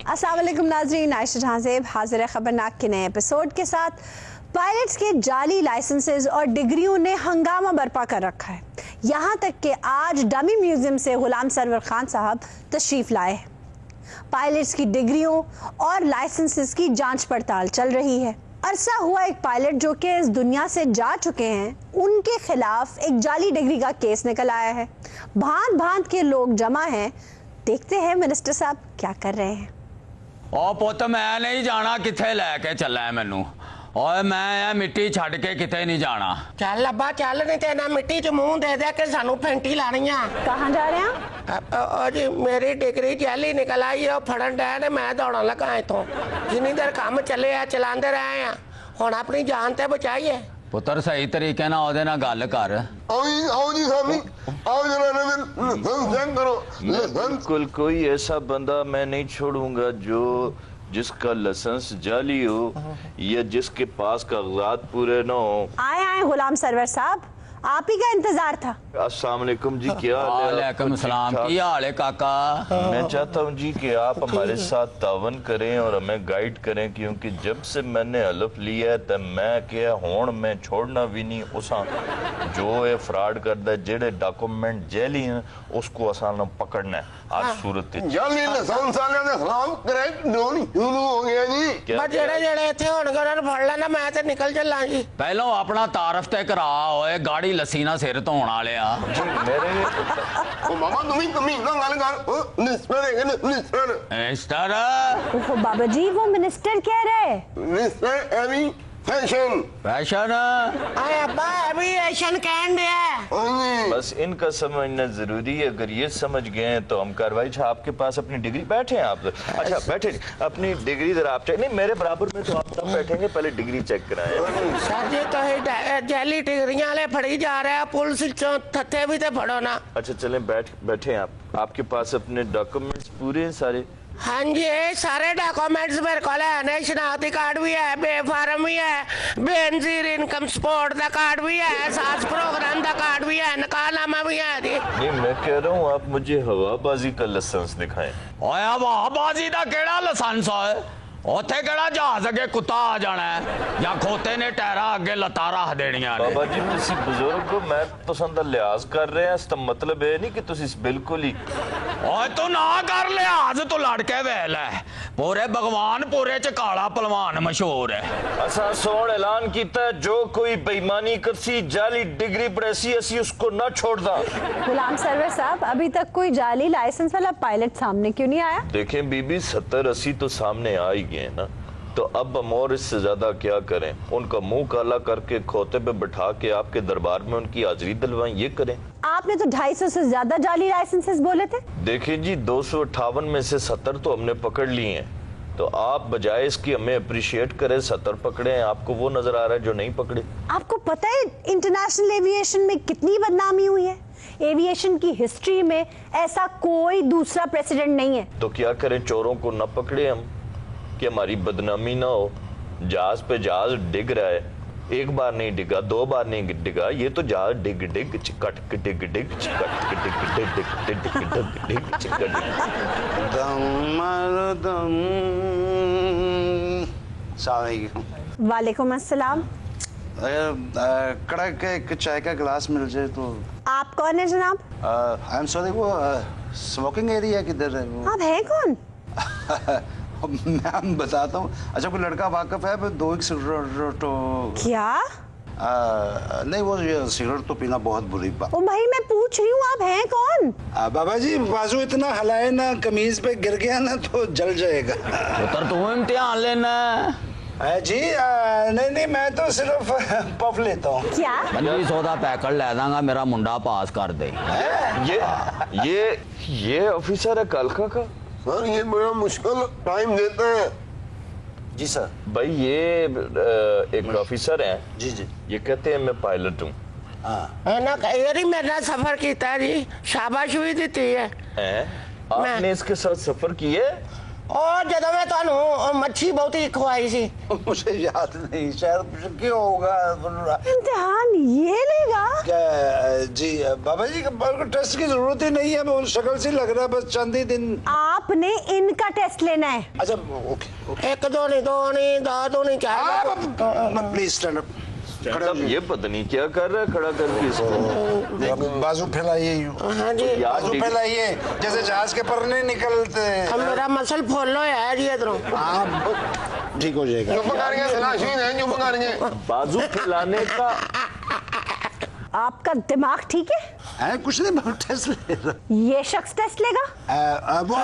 अस्सलाम वालेकुम नाज़रीन, आयशा जहां से हाजिर है खबरनाक के नए एपिसोड के साथ। पायलट्स के जाली लाइसेंसेज और डिग्रियों ने हंगामा बर्पा कर रखा है। यहाँ तक कि आज डमी म्यूजियम से गुलाम सरवर खान साहब तशरीफ लाए हैं। पायलट्स की डिग्रियों और लाइसेंसेज की जांच पड़ताल चल रही है। अरसा हुआ एक पायलट जो कि इस दुनिया से जा चुके हैं, उनके खिलाफ एक जाली डिग्री का केस निकल आया है। भांत भांत के लोग जमा हैं। देखते हैं मिनिस्टर साहब क्या कर रहे हैं। ओ पुत मैं नहीं जाना, किथे लैके चला है मैनू। ओए मैं मिट्टी छड़ के किथे नहीं जाना। चल अब्बा चल, नहीं ते ना मिट्टी च मुंह दे दे के सानू फेंटी लानी है। कहाँ जा रहे हैं? जी मेरी डिग्री जैली निकल आई है, फड़न डे ने मैं दौड़न लगा इथों। जिन्नी देर काम चले आ चलाते रहे हैं, हुण अपनी जान ते बचाइए। पुत्र सही तरीके ना ओदे ना गल कर। आओ जी साहब, आओ जरा करो। बिल्कुल कोई ऐसा बंदा मैं नहीं छोड़ूंगा जो जिसका लाइसेंस जाली हो या जिसके पास कागजात पूरे न हो। आए आए गुलाम सरवर साहब, आप ही का इंतजार था। अस्सलाम वालेकुम जी, क्या हाल है? वालेकुम सलाम, की हाल है काका? मैं चाहता हूँ जी कि आप हमारे साथ तावन करें और हमें गाइड करें, क्योंकि जब से मैंने हलफ लिया है तब मैं क्या होण मैं छोड़ना भी नहीं। उसा जो ये फ्रॉड करता है, जेड़े डॉक्यूमेंट जैली हैं उसको आसान पकड़ना है। आज सूरत जाली लाइसेंस वाले ने खराब करे डोन शुरू हो गया जी। बस जेड़े जेड़े इत्थे होणगे उन्हां नूं फड़ लेना, मैं ते निकल चला जी। पहलों अपना तारफ ते करा, ओए गाड़ी लसीना सिर धोण वाले आ। मेरे ओ मामा तुम्ही ना गल कर। मिनिस्टर है मिनिस्टर। मिस्टर ओहो बाबा जी, वो मिनिस्टर कह रहे। मिनिस्टर एवी फैशन फैशन। आए अब्बा एविएशन कहन दे है। बस इनका समझना जरूरी है। अगर ये समझ गए हैं तो हम कार्रवाई। आपके पास अपनी डिग्री बैठे हैं आप? अच्छा बैठे, अपनी डिग्री जरा आप चेक। नहीं मेरे बराबर में तो आप तब बैठेंगे, पहले डिग्री चेक कराएं। सर जी तो जैली डिग्रियां वाले फड़ी जा रहे हैं, पुलिस चों थत्थे भी ते फड़ो ना। अच्छा चलें बैठे आप। आपके पास अपने डॉक्यूमेंट्स पूरे हैं सारे? हाँ जी सारे डॉक्यूमेंट्स मेरे को है। शनाख्ती कार्ड भी है, बे फार्म भी है, बेनजीर इनकम सपोर्ट का कार्ड भी है, सास प्रोग्राम का कार्ड भी है, निकाहनामा भी है जी। नहीं मैं कह रहा हूँ आप मुझे हवाबाजी का लाइसेंस दिखाएं। ओए हवाबाजी दा केड़ा लाइसेंस है? ओथे केड़ा जहाज अगे कुत्ता आ जाना है या खोते ने टैरा अगे लता रख देनियां ने? बाबा जी तुसी बुजुर्ग को मैं तुसां दा लिहाज कर रहे हैं, इसका मतलब ये नहीं कि तुसी बिल्कुल ही। ओए तू ना कर लिहाज, तू लड़के वेल है। पूरे भगवान पूरे च काला पहलवान मशहूर है। असा सोण ऐलान कीता जो कोई बेईमानी करसी, जाली डिग्री पड़ेसी, असी उसको ना छोड़दा। गुलाम सरवर साहब, अभी तक कोई जाली लाइसेंस वाला पायलट सामने क्यों नहीं आया? देखें बीबी 70-80 तो सामने आ ही गए ना, तो अब हम और इससे ज्यादा क्या करें? उनका मुंह काला करके खोते पे बिठा के आपके दरबार में उनकी हाजिरी दिलवाएं, ये करें। आपने तो 250 से ज्यादा जाली लाइसेंसेस बोले थे। देखिए जी 258 में से 70 तो हमने पकड़ लिए हैं, तो आप बजाय इसकी हमें अप्रिशिएट करें 70 पकड़े हैं। आपको वो नजर आ रहा है जो नहीं पकड़े? आपको पता है इंटरनेशनल एविएशन में कितनी बदनामी हुई है? एविएशन की हिस्ट्री में ऐसा कोई दूसरा प्रेसिडेंट नहीं है। तो क्या करें, चोरों को न पकड़े हम कि हमारी बदनामी ना हो? जहाज पे जहाज डिग रहा है, एक बार नहीं डिगा, 2 बार नहीं डिगा, ये तो जहाज डिग डिग चिकट डिग डिग चिकट डिग डिग डिग डिग डिग चिकट। वालेकुम अस्सलाम। कड़क एक चाय का गिलास मिल जाए तो। आप कौन है जनाब? आई एम सॉरी, वो स्मोकिंग एरिया किधर है वो? आप हैं कौन? मैं बताता हूँ। अच्छा कोई लड़का वाकफ है? 2 सिगरेट तो क्या? नहीं वो सिगरेट तो पीना बहुत बुरी बात। ओ भाई मैं पूछ रही हूँ आप हैं कौन? बाबा जी बाजू इतना हलाए ना, कमीज पे गिर गया ना तो जल जाएगा। पुत्र तू इम्तिहान लेना जी? नहीं मैं तो सिर्फ पफ लेता हूँ। क्या? 2500 का पैकेट ले दांगा, मेरा मुंडा पास कर दे। ये ऑफिसर है कलका का? सर ये बड़ा मुश्किल टाइम देता है। जी सर। भाई ये एक ऑफिसर है जी जी। ये कहते हैं मैं पायलट हूँ। ना कई मेरा सफर किया जी, शाबाश भी दी है। आपने इसके साथ सफर किए? और जब मैं ਤੁਹਾਨੂੰ मच्छी बहुत ही खवाई सी। मुझे याद नहीं, शायद क्यों होगा। इम्तिहान ये लेगा? क्या जी बाबा जी का टेस्ट की जरूरत ही नहीं है, वो शक्ल से लग रहा है, बस चंद ही दिन। आपने इनका टेस्ट लेना है। अच्छा ओके। एक दो नहीं, दो नहीं, दो नहीं, क्या? Please stand up. अब ये पता नहीं क्या कर रहा है खड़ा करके इसको। बाजू फैलाइए यूं। हाँ जी, बाजू फैलाइए जैसे जहाज के पर नहीं निकलते। अब मेरा मसल फॉलो है जी इधरों। आप ठीक हो जाएगा। चुप करेंगे सलाशीन है, चुप करेंगे। बाजू फैलाने का आपका दिमाग ठीक है? कुछ नहीं, टेस्ट ले रहा। ये शख्स टेस्ट लेगा? वो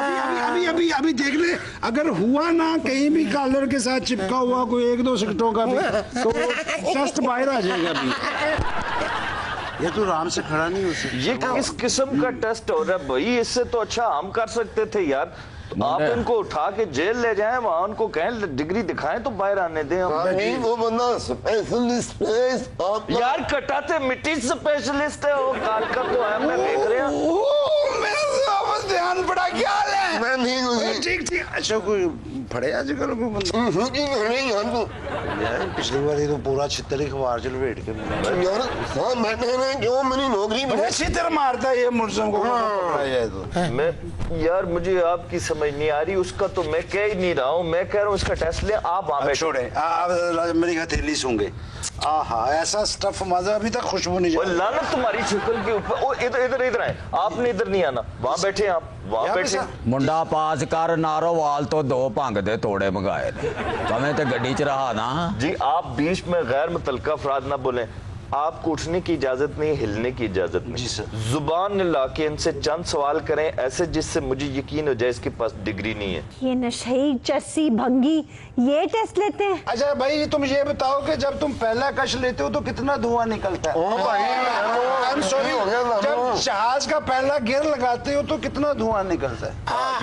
अभी देख ले, अगर हुआ ना कहीं भी कॉलर के साथ चिपका हुआ कोई 1-2 सेकंडों का भी तो टेस्ट बाहर आ जाएगा। अभी ये तो आराम से खड़ा नहीं हो सकता। ये किस किस्म का टेस्ट हो रहा है भाई? इससे तो अच्छा हम कर सकते थे यार। आप इनको उठा के जेल ले जाएं, वहां उनको कहें डिग्री दिखाएं तो बाहर आने दें हम। नहीं वो बंदा स्पेशलिस्ट आप यार कटाते मिट्टी स्पेशलिस्ट है वो, काल का तो है, मैं देख रहा हूं। मेरा ध्यान पड़ा, क्या हाल है? मैं नहीं हूँ। ठीक। अच्छा कोई फड़े आजकल को बंदा यार, पिछली बार तो पूरा छितर ही खबार चल बैठ के यार हाँ मैंने जो मेरी नौकरी में छितर मारता है ये मुझसे को पकड़ा जाए तो। मैं यार मुझे आपकी समझ नहीं आ रही, उसका तो मैं कह ही नहीं रहा हूँ, मैं कह रहा हूँ उसका टेस्ट ले, आप वहां बैठो। छोड़े मेरी हथेली सूंघे। आहा ऐसा स्टफ मजा, अभी तक खुशबू नहीं वो लानत तुम्हारी शक्ल के ऊपर। ओ इधर आए, आपने इधर नहीं आना, वहां बैठे आप, वहां बैठे। मुंडा पास कर नारो वाल तो 2 भंग दे तोड़े मंगाए ने तमें ते गड्डी च रहा ना जी। आप बीच में गैर मुतलका अफराद ना बोलें। आपको उठने की इजाजत नहीं, हिलने की इजाजत नहीं। जी सर। जुबान ला के इनसे चंद सवाल करें ऐसे जिससे मुझे यकीन हो जाए इसके पास डिग्री नहीं है। ये नशई चस्सी भंगी ये टेस्ट लेते हैं? अच्छा भाई तुम ये बताओ कि जब तुम पहला कश लेते हो तो कितना धुआं निकलता है? जब जहाज का पहला गियर लगाते हो तो कितना धुआं निकलता है?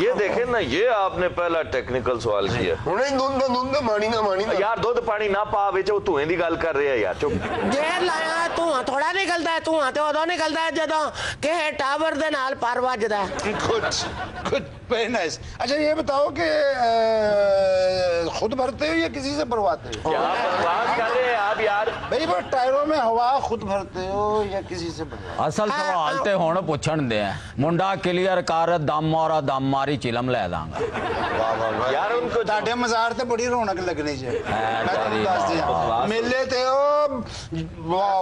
ये देखें ना, ये आपने पहला टेक्निकल सवाल किया। दूध पानी ना यार दूध पानी ना पा बेचे वो धुएं दी गल कर रहे हैं यार, चुप। जेर लाया धुआं थोड़ा निकलता है, धुआं तो उदों निकलता है जदों कि टावर दे नाल पार वजदा है। Good very nice. अच्छा ये बताओ कि खुद भरते हो या किसी से भरवाते हो? क्या बकवास कर रहे हैं आप यार? भाई वो टायरों में हवा खुद भरते हो या किसी से भरवाते हो? असल सवाल ते हुण पुछण दे मुंडा क्लियर कर, दम और दम मारी चिलम ले दांगा। वाह यार उनको ਤੁਹਾਡੇ ਮਜ਼ਾਰ ਤੇ ਬੜੀ ਰੌਣਕ ਲੱਗਣੀ ਜੇ। मैं ਤੁਹਾਨੂੰ ਦੱਸ ਦਿਆਂ ਮੇਲੇ ਤੇ ਉਹ वाह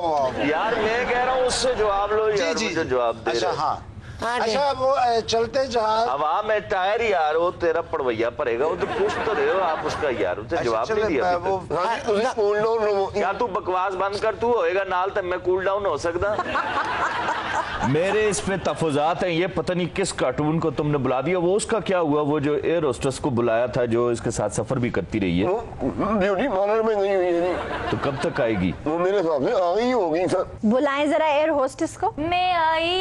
यार मैं कह रहा हूँ उससे जवाब लो यार, जी मुझे जवाब दे अच्छा रहे। हाँ हाँ जी। अच्छा वो चलते जहाज हवा में टायर यार, वो तेरा पड़वैया भरेगा, वो तो पूछ तो रहे हो आप उसका यार, उसे जवाब नहीं दिया अभी वो तक। क्या तू बकवास बंद कर, तू होएगा नाल तक मैं कूल डाउन हो सकता। मेरे इस पे तफुजात हैं, ये पता नहीं किस कार्टून को तुमने बुला दिया। वो उसका क्या हुआ, वो जो एयर होस्टेस को बुलाया था जो इसके साथ सफर भी करती रही है, ब्यूटी पार्लर में गई हुई है। तो कब तक आएगी? वो मेरे सामने आ गई होगी सर। बुलाएं जरा एयर होस्टेस को। मैं आई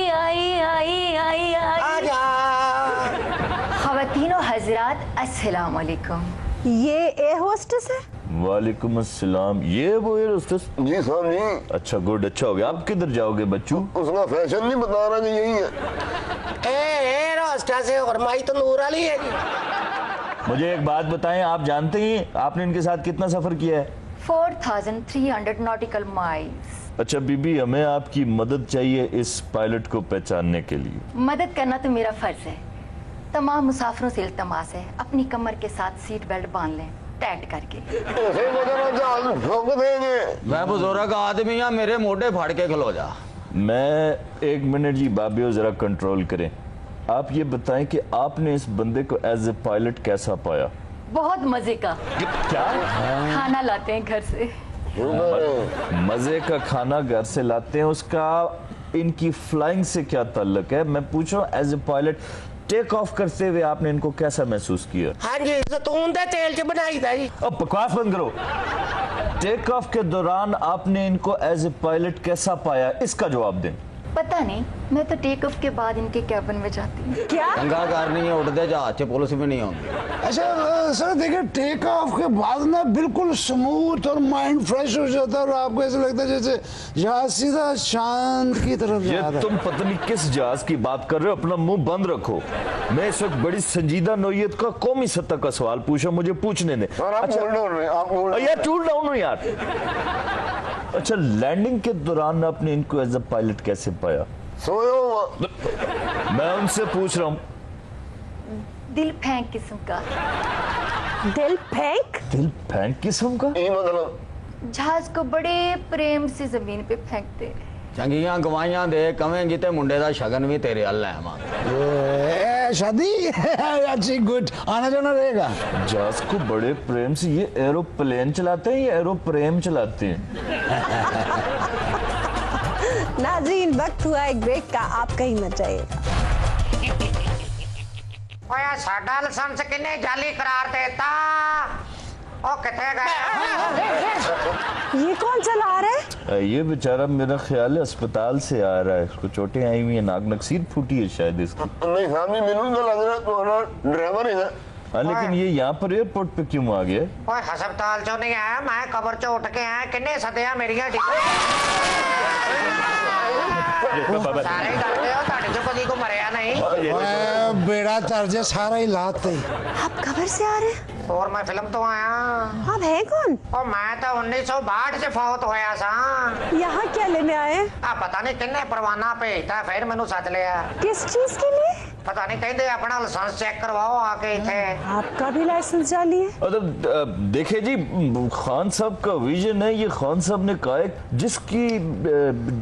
आजा। ख़वातीनो हज़रात अस्सलाम वालेकुम। ये एयर होस्टेस है? वालेकुम अस्सलाम। ये वो एयर होस्टेस? जी साहब जी। अच्छा गुड, अच्छा हो गया। आप किधर जाओगे बच्चू? उसका फैशन नहीं बता रहा कि यही है। ए रास्ता से और माई तंदूर वाली है जी। मुझे एक बात बताएं, आप जानते हैं आपने इनके साथ कितना सफर किया है? 4300 नॉटिकल माइल्स। अच्छा बीबी, हमें आपकी मदद चाहिए इस पायलट को पहचानने के लिए। मदद करना तो मेरा फर्ज है। तमाम मुसाफिरों से इल्तमास है अपनी कमर के साथ सीट बेल्ट बांध लें टाइट करके। ऐसे वजह जहाज ठोक देंगे। मैं बुजुर्ग आदमी हाँ, मेरे मोटे फाड़ के खलो जा। मैं 1 मिनट जी बाबियो, जरा कंट्रोल करें। आप ये बताएं कि आपने इस बंदे को एज ए पायलट कैसा पाया? बहुत मजे का क्या खाना लाते हैं घर से। मजे का खाना घर से लाते हैं, उसका इनकी फ्लाइंग से क्या ताल्लुक है? मैं पूछ रहा हूँ as a pilot take off करते हुए आपने इनको कैसा महसूस किया? हाँ जी, जैतून दे तेल च बनाई था जी। अब बकवास बंद करो। टेक ऑफ के दौरान आपने इनको एज ए पायलट कैसा पाया, इसका जवाब दें। पता नहीं, मैं तो टेक ऑफ के बाद इनके कैबिन में जाती हूँ। क्या दंगा करनी है उड़ते जहाज च पुलिस भी नहीं आती। अच्छा सर देखिए, टेक ऑफ के बाद ना बिल्कुल स्मूथ और माइंड फ्रेश हो जाता है और आपको ऐसा लगता है जैसे जहाज सीधा चांद की तरफ जा ये रहा है। तुम पता नहीं किस जहाज की बात कर रहे हो, अपना मुंह बंद रखो। मैं इस वक्त बड़ी संजीदा नौयत का कौमी सतह का सवाल पूछा, मुझे पूछने ने। यार टूल डाउन हो यार। अच्छा, लैंडिंग के दौरान आपने इनको एज अ पायलट कैसे पाया? सोयो मैं उनसे पूछ रहा हूँ। दिल फेंक किस्म का। दिल फेंक? दिल फेंक किस्म का? ये मतलब जहाज को बड़े प्रेम से जमीन पे फेंकते। चंगियां गवाइयां दे कवेंगी ते मुंडे दा शगन भी तेरे हल है मां। शादी अच्छी गुड, आना जाना रहेगा। जहाज को बड़े प्रेम से, ये एरोप्लेन चलाते हैं या एरोप्रेम चलाते हैं? नाज़रीन, वक्त हुआ एक ब्रेक का, आप कहीं मत जाइएगा। ओए साडा लाइसेंस किने जाली करार देता? ओ किथे गए? ये कौन चला रहा है? ये बेचारा मेरा ख्याल है अस्पताल से आ रहा है, इसको चोटें आई हुई है, नाक नक्सीर फूटी है शायद इसकी। नहीं सामने मेनू तो लग रहा है तो ड्राइवर है। हाँ, लेकिन ये यहाँ पर एयरपोर्ट पे क्यों आ गया? ओए हस्पताल चो नहीं आया, मैं कबर चो उठ के आया। किन्ने सदिया मेरिया सारे ही डरते हो, ताड़ी चो कदी को मरिया नहीं। बेड़ा तर्ज सारा ही लाते। आप खबर से आ रहे हैं? और मैं फिल्म तो आया। आप हैं कौन? और मैं तो 1962 से फौत होया सा। यहाँ क्या लेने आए? पता नहीं किन्ने परवाना भेजता, फिर मैनू सद लिया। किस चीज के लिए? पता नहीं, कहते अपना लाइसेंस चेक करवाओ आके इथे। आपका भी लाइसेंस जाली है? मतलब देखे जी, खान साहब का विजन है ये। खान साहब ने कहा है जिसकी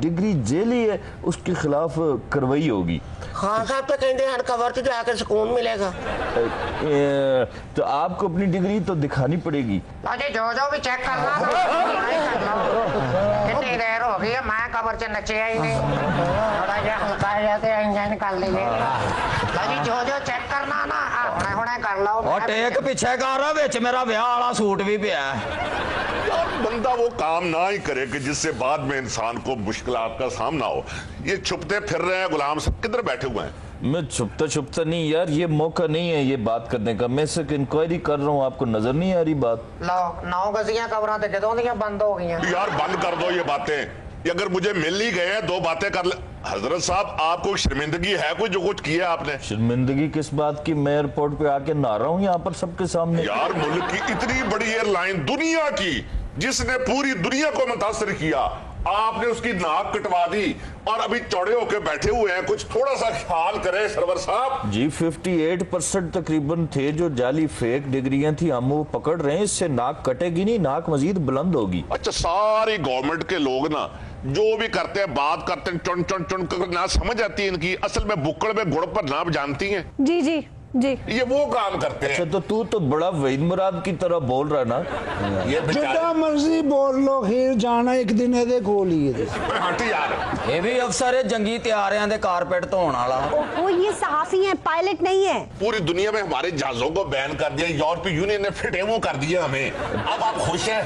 डिग्री जेली है उसके खिलाफ कार्रवाई होगी। खान साहब तो कहते हैं कवर से जाकर सुकून मिलेगा। तो आपको अपनी डिग्री तो दिखानी पड़ेगी। जो भी चेक करना कितनी देर हो गई है, मैं कबर से नचे ही नहीं। थोड़ा जा हल्का जाते इंजन कर लीजिए। जो चेक करना ना हुणे हुणे कर लो। और टेक पीछे कर रहा, विच मेरा ब्याह वाला सूट भी पिया है। यार बंदा वो काम ना ही करे कि जिससे बाद में इंसान को मुश्किलात का सामना हो। ये छुपते फिर रहे हैं गुलाम सब, किधर बैठे हुए हैं? मैं छुपता नहीं यार, ये मौका नहीं है ये बात करने का। मैं सिर्फ इंक्वायरी कर रहा हूँ, आपको नजर नहीं आ रही बात? लो 9 गजियां कबरां ते जदों दियां बंद हो गई। यार बंद कर दो ये बातें। ये अगर मुझे मिल ही गए हैं, 2 बातें कर ले। हजरत साहब, आपको शर्मिंदगी है कोई जो कुछ किया आपने? शर्मिंदगी किस बात की? मैं एयरपोर्ट पे आके नहा रहा हूँ यहाँ पर सबके सामने। यार मुल्क की इतनी बड़ी एयरलाइन, दुनिया की, जिसने पूरी दुनिया को मुतासर किया, आपने उसकी नाक कटवा दी और अभी चौड़े होके बैठे हुए हैं। कुछ थोड़ा सा ख्याल करें सरवर साहब। जी 58% तकरीबन थे जो जाली फेक डिग्रियां थी, हम वो पकड़ रहे हैं। इससे नाक कटेगी नहीं, नाक मजीद बुलंद होगी। अच्छा, सारी गवर्नमेंट के लोग ना जो भी करते हैं, बात करते हैं, चुन चुन चुन कर ना समझ आती है इनकी। असल में बुक्कड़ में गुड़ पर नाप जानती हैं। जी जी जी, ये वो काम करते हैं। अच्छा, तो तू तो बड़ा वहीद मुराद की तरह बोल रहा ना। ये जितना मर्जी बोल लो, खीर जाना एक दिन ਇਹਦੇ ਕੋਲ ਹੀ ਹੈ। हट यार, ये भी अफसर है जंगी त्यारियां दे कारपेट धोने वाला। ओहो, ये सहाफी हैं, पायलट नहीं है। पूरी दुनिया में हमारे जहाजों को बैन कर दिया, यूरोपीय यूनियन ने फिर डेमो कर दिया हमें। अब आप खुश हैं?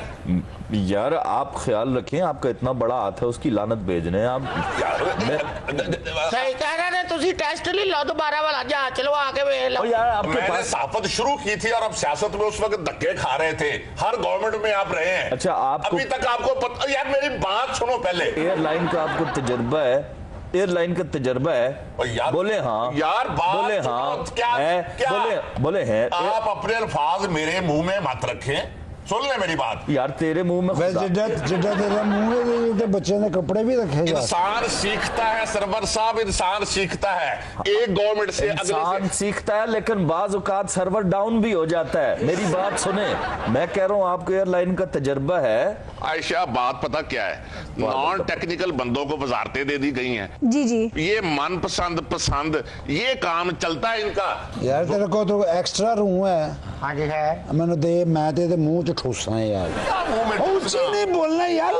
यार आप ख्याल रखें, आपका इतना बड़ा हाथ है, उसकी लानत भेजने हैं आप। सही कह रहे हैं, तुसी टेस्ट ले लो दोबारा वाला जहाज चलवा के वे लो। यार आपके मैंने पास साफत शुरू की थी और अब सियासत में उस वक्त धक्के खा रहे थे। हर गवर्नमेंट में आप रहे हैं। अच्छा, आपको अभी तक आपको पता? यार मेरी बात सुनो पहले। एयरलाइन का आपको तजर्बा है? एयरलाइन का तजर्बा है? यार, बोले हाँ यार बात बोले हाँ क्या, है, क्या? बोले हैं। आप अपने अल्फाज मेरे मुंह में मत रखें। सुन ले मेरी बात। यार तेरे मुंह में जिड्डा तेरा मुंह है, तो बच्चे ने कपड़े भी रखे जा। इंसान सीखता है सरवर साहब, इंसान सीखता है। एक गवर्नमेंट से इंसान सीखता है, लेकिन बाज औकात सर्वर डाउन भी हो जाता है। मेरी बात सुने, मैं कह रहा हूँ आपको एयरलाइन का तजर्बा है। आयशा, बात पता क्या है? नॉन टेक्निकल बंदों को वजारतें दे दी गई हैं। जी जी, ये मनपसंद पसंद ये काम चलता है इनका। यार तेरे को तो एक्स्ट्रा रूम है। हाँ जी है। मैंने दे, मैं तेरे मुंह च ठूसा है यार। मुंह में उसी नहीं बोलना यार,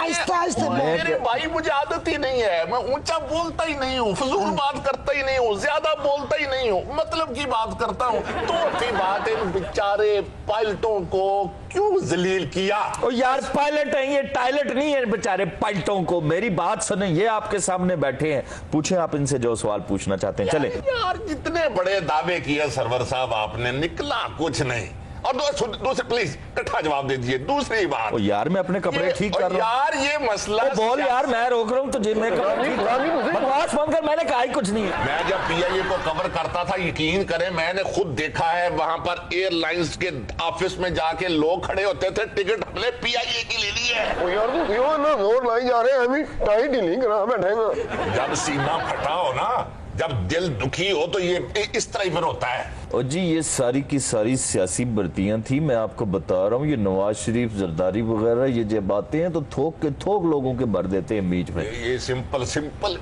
आहिस्ता आहिस्ता मेरे भाई मुझे आदत ही नहीं है, मैं ऊंचा बोलता ही नहीं हूँ, फजूल बात करता ही नहीं हूँ, ज्यादा बोलता ही नहीं हूँ, मतलब की बात करता हूँ। तो अच्छी बात है, बेचारे पायलटों को क्यों जलील किया? ओ यार पायलट है ये, टायलट नहीं है बेचारे पायलटों को। मेरी बात सुने, ये आपके सामने बैठे हैं, पूछे आप इनसे जो सवाल पूछना चाहते हैं। चले यार जितने बड़े दावे किए सरवर साहब आपने, निकला कुछ नहीं। और दूसरे प्लीज इकट्ठा जवाब दे दीजिए। दूसरी बात, ओ यार मैं अपने कपड़े ठीक कर रहा हूँ यार, ये मसला बोल यार, मैं रोक रहा हूँ तुझे, मैं बकवास बंद कर, मैंने कहा ही कुछ नहीं है। मैं जब PIA को कवर करता था, यकीन करें मैंने खुद देखा है, वहां पर एयरलाइंस के ऑफिस में जाके लोग खड़े होते थे, टिकट हमने PIA की ले ली है। यार तू क्यों ना वोट लाई जा रहे हैं, अभी टाइट ही नहीं करा बैठेगा। जब सीना फटा हो ना, जब दिल दुखी हो, तो ये इस तरह ही फिर होता है। और जी ये सारी की सारी सियासी भर्तियां थी, मैं आपको बता रहा हूँ। ये नवाज शरीफ, जरदारी वगैरह ये जब आते हैं तो थोक के थोक लोगों के भर देते हैं बीच में। ये सिंपल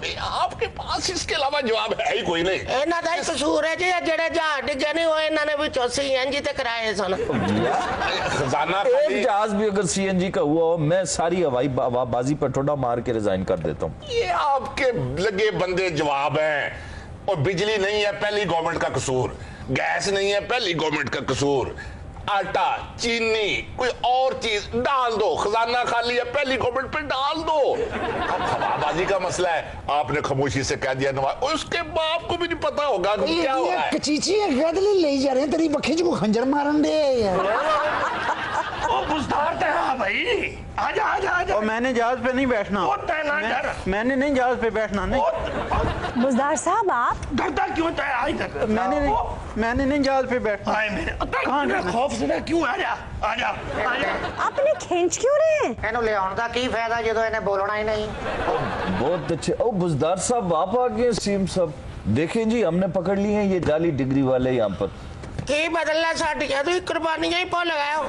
में आपके पास इसके अलावा जवाब है ही कोई नहीं। ਇਹਨਾਂ ਦਾ ਹੀ ਕਸੂਰ ਹੈ ਜੀ, ਜਿਹੜੇ ਜਹਾਜ਼ ਡਿੱਗੇ ਨਹੀਂ ਹੋਏ ਇਹਨਾਂ ਨੇ ਵਿੱਚੋਂ CNG ਤੇ ਕਰਾਏ ਸਨ। खजाना एक जहाज भी अगर CNG का हुआ हो, मैं सारी हवाई बाजी पर ठोडा मार के रिजाइन कर देता हूँ। ये आपके लगे बंदे जवाब हैं। और बिजली नहीं है, पहली गवर्नमेंट का कसूर। गैस नहीं है, पहली गवर्नमेंट का कसूर। आटा, चीनी, कोई और चीज डाल दो, खजाना खाली है, पहली गवर्नमेंट पे डाल दो। अब हवाबाजी का मसला है, आपने खामोशी से कह दिया नवाज, उसके बाप को भी नहीं पता होगा कि क्या हो रहा है। कचीची गदली ले जा रहे हैं तेरी बखी को खंजर मारन दे यार। भाई आजा आजा आजा। और मैंने जहाज पे नहीं बैठना, मैंने नहीं जहाज पे बैठना नहीं। बुजदार साहब आप डरता क्यों था? आज तक मैंने नहीं जहाज पे बैठना। कहाँ खौफ से क्यों? आजा आजा आजा। अपने खींच क्यों रहे हैं? ਇਹਨੂੰ ਲਿਆਉਣ ਦਾ ਕੀ ਫਾਇਦਾ ਜਦੋਂ ਇਹਨੇ ਬੋਲਣਾ ਹੀ नहीं। बहुत अच्छे। ओ बुजदार साहब आप आ गए, सीएम साहब। देखें जी हमने पकड़ लिए हैं ये जाली डिग्री वाले यहाँ पर। की बदलना साडियां तो कुर्बानियां ही भुल गए हो।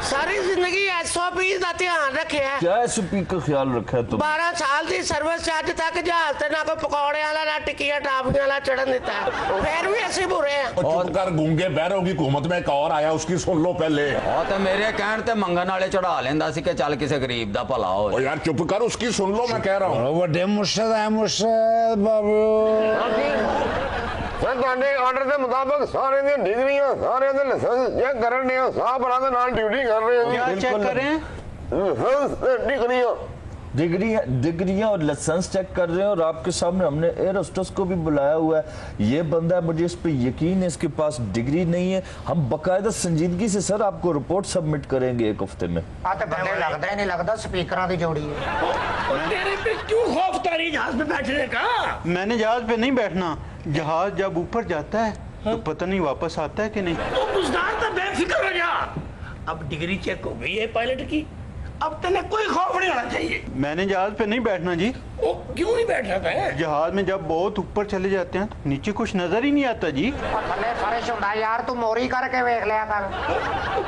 सारी जिंदगी SOP का ध्यान रखे है। क्या SOP का ख्याल रखा है तुम? 12 साल की सर्विस अज तक जहाज ते ना कोई पकौड़े वाला ना टिक्कियां टाफियां वाला चढ़न देता है, फिर भी ऐसे बुरे हैं। चुप कर, गूंगे बहरों की हुकूमत में एक और आया, उसकी सुन लो पहले। तो मेरे कहण ते मंगन वाले चढ़ा लेंदा सी कि चल किसी गरीब दा भला हो। ओ यार चुप कर, उसकी सुन लो, मैं कह रहा हूँ। ਵੱਡੇ ਮੁਰਸ਼ਦ ਹੈ ਮੁਰਸ਼ਦ ਬਾਬੂ। सर ਤੁਹਾਡੇ ਆਰਡਰ ਦੇ ਮੁਤਾਬਕ ਸਾਰੇ ਦੀਆਂ ਡਿਗਰੀਆਂ, ਸਾਰਿਆਂ ਦੇ ਲਾਇਸੈਂਸ ਚੈੱਕ ਕਰਨ ਦੇ ਸਾਹ ਭਰਾਂ ਦੇ ਨਾਲ ਡਿਊਟੀ ਕਰ ਰਹੇ क्या ਹਾਂ। चेक करें? डिग्रियां डिग्रियां और लाइसेंस चेक कर रहे हैं। और आपके सामने हमने एयर होस्टेस को भी बुलाया हुआ है। ये बंदा है, मुझे इस पे यकीन है इसके पास डिग्री नहीं है। हम बकायदा संजीदगी से सर आपको रिपोर्ट सबमिट करेंगे 1 हफ्ते में। बंदे लगता ही नहीं, लगता स्पीकर की जोड़ी है। तेरे पे क्यों खौफ तारी जहाज पे बैठने का? मैंने जहाज पे नहीं बैठना। जहाज जब ऊपर जाता है तो पता नहीं वापस आता है कि नहीं। तो बुजदार तो बेफिक्र हो जा। अब डिग्री चेक हो गई है पायलट की, अब तेने कोई खौफ नहीं होना चाहिए। मैंने जहाज पे नहीं बैठना जी। वो क्यों नहीं बैठ रहा है? जहाज में जब बहुत ऊपर चले जाते हैं तो नीचे कुछ नजर ही नहीं आता जी। थले फर्श होता यार, तू मोरी करके देख लिया कर।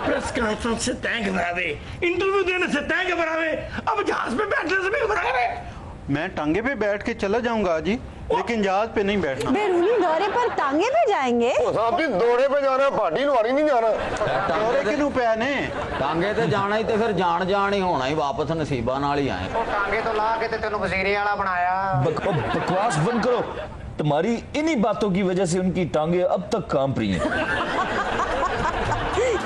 प्रेस कॉन्फ्रेंस से तय घबरावे, इंटरव्यू देने से तय घबरावे, अब जहाज पे बैठने से भी घबरावे। मैं टांगे पे बैठ के चला जाऊंगा जी, लेकिन जहाज पे नहीं बैठना। बैरूनी दौरे पर टांगे पे जाएंगे? साहब जी दौरे पे जाना, पार्टी लुहारी नहीं जाना। दौरे किनू पे आने? टांगे ते जाना ही ते फिर जान ही होना ही, वापस नसीबा नाल ही आए। वो टांगे तो ला के ते तेनू वजीरे वाला बनाया। बकवास बंद करो। तुम्हारी इन्हीं बातों की वजह से उनकी टांगे अब तक कांप रही हैं।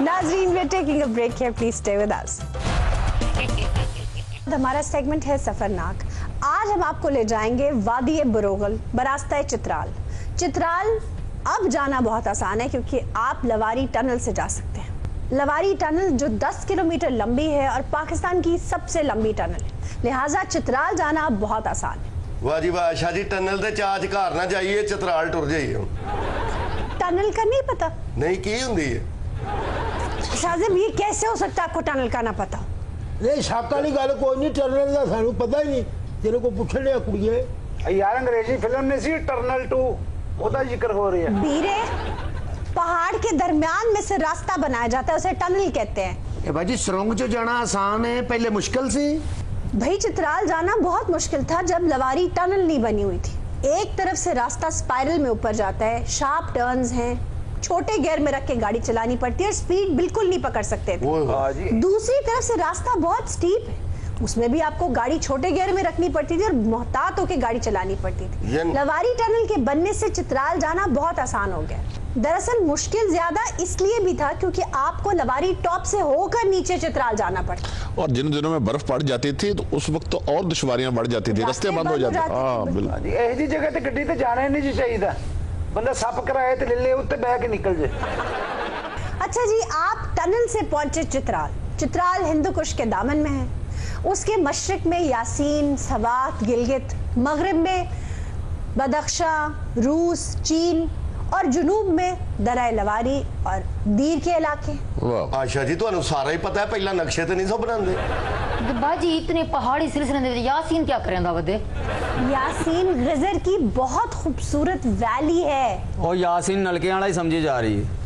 नाज़रीन, we are taking a break here, please stay with us. हमारा सेगमेंट है सफरनाक। आज हम आपको ले जाएंगे वादी बरोगल बरास्ता चित्राल। चित्राल अब जाना बहुत आसान है क्योंकि आप लवारी टनल से जा सकते हैं। लवारी टनल जो 10 किलोमीटर लंबी है और पाकिस्तान की सबसे लंबी टनल है, लिहाजा चित्राल जाना बहुत आसान है। वाह जी वाह, शाह जी टनल दे चाच घर ना जाइए, चित्राल टुर जाइए। टनल का नहीं पता? नहीं की हुंदी है शाहज़ेब, ये कैसे हो सकता है आपको टनल का ना पता? नहीं शक वाली गल कोई नहीं, टनल का सानू पता ही नहीं। तेरे को पूछ लिया कुड़िए यार, अंग्रेजी फिल्म में सी टनल 2 ओदा जिक्र हो रही है। बीरे, पहाड़ के दरमियान में से रास्ता बनाया जाता है, उसे टनल कहते हैं। भाजी सुरंग जो जाना आसान है, पहले मुश्किल सी। भाई चित्राल जाना बहुत मुश्किल था जब लवारी टनल नहीं बनी हुई थी। एक तरफ से रास्ता स्पाइरल में ऊपर जाता है, शार्प टर्न्स हैं, छोटे गियर में रख के गाड़ी चलानी पड़ती है और स्पीड बिल्कुल नहीं पकड़ सकते थे। दूसरी तरफ से रास्ता बहुत स्टीप है, उसमें भी आपको गाड़ी छोटे गियर में रखनी पड़ती थी और मोहतात होकर गाड़ी चलानी पड़ती थी। ये- लवारी टनल के बनने से चित्राल जाना बहुत आसान हो गया। दरअसल मुश्किल ज्यादा इसलिए भी था क्योंकि आपको लवारी टॉप से होकर नीचे चित्राल जाना पड़ता। और जिन दिनों में बर्फ पड़ जाती थी तो उस वक्त तो और दुश्वारियां बढ़ जाती थी, रास्ते बंद हो जाते। हाँ बिल्कुल। ਇਹੋ ਜਿਹੀ ਜਗ੍ਹਾ ਤੇ ਗੱਡੀ ਤੇ ਜਾਣਾ ਹੀ ਨਹੀਂ ਚਾਹੀਦਾ, ਬੰਦਾ ਸੱਪ ਕਰਾਏ ਤੇ ਲੈ ਲੈ ਉੱਤੇ ਬਹਿ ਕੇ ਨਿਕਲ ਜੇ। अच्छा जी, आप टनल से पहुंचे चित्राल। चित्राल हिंदू कुश के दामन में है। उसके मशरिक में यासीन, सवात, गिलगित, मगरिब में बदख्शा, रूस, चीन और जुनूब में दराए लवारी और दीर के इलाके। वाह, आशा जी ਤੁਹਾਨੂੰ ਸਾਰਾ ਹੀ ਪਤਾ ਹੈ, ਪਹਿਲਾਂ ਨਕਸ਼ੇ ਤੇ ਨਹੀਂ ਸੋ ਬਣਾਉਂਦੇ। बाजी इतने पहाड़ी सिलसिले में यासीन क्या करेंदा वदे? यासीन गजर की बहुत खूबसूरत वैली है। और यासीन नलके वाला ही समझी जा रही है।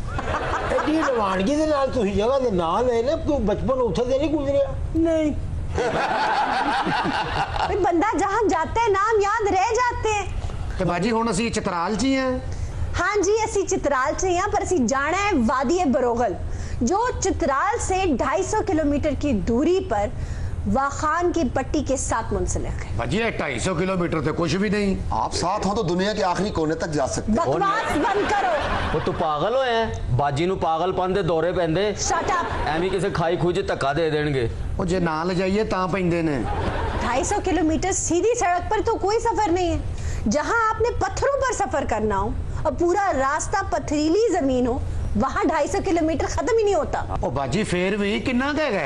एडी रवानगी दे नाल तुसी जगह दे नाम ले ना, तू बचपन उत्थे दे नहीं गुजरिया? नहीं भाई बंदा जहाँ जाते हैं नाम याद रह जाते हैं। ਤੇ ਬਾਜੀ ਹੁਣ ਅਸੀਂ ਚਤਰਾਲ 'ਚ ਹੀ ਆ। हाँ जी, असी चित्राल से यहाँ पर असी जाना है वादी बरोगल, जो चित्राल से 250 किलोमीटर की दूरी पर वाखान की पट्टी के साथ मुंसलिक है। ਬਾਜੀ ਇਹ 250 किलोमीटर तो कुछ भी नहीं। आप साथ हो तो दुनिया के आखिरी कोने तक जा सकते हैं। बकवास बंद करो। वो तू पागल होए हैं? बाजी नू पागलपन दे दौरे पैंदे। Shut up. एवं किसी खाई खूज धक्का दे देंगे। ਉਹ ਜੇ ਨਾ ਲਿਜਾਈਏ ਤਾਂ ਪੈਂਦੇ ਨੇ। 250 किलोमीटर सीधी सड़क पर तो कोई सफर नहीं है। जहाँ आपने पत्थरों पर सफर करना हो और पूरा रास्ता पथरीली जमीन हो, वहाँ 250 किलोमीटर खत्म ही नहीं होता। ਉਹ ਬਾਜੀ ਫੇਰ ਵੀ ਕਿੰਨਾ ਕੁ ਹੈਗਾ?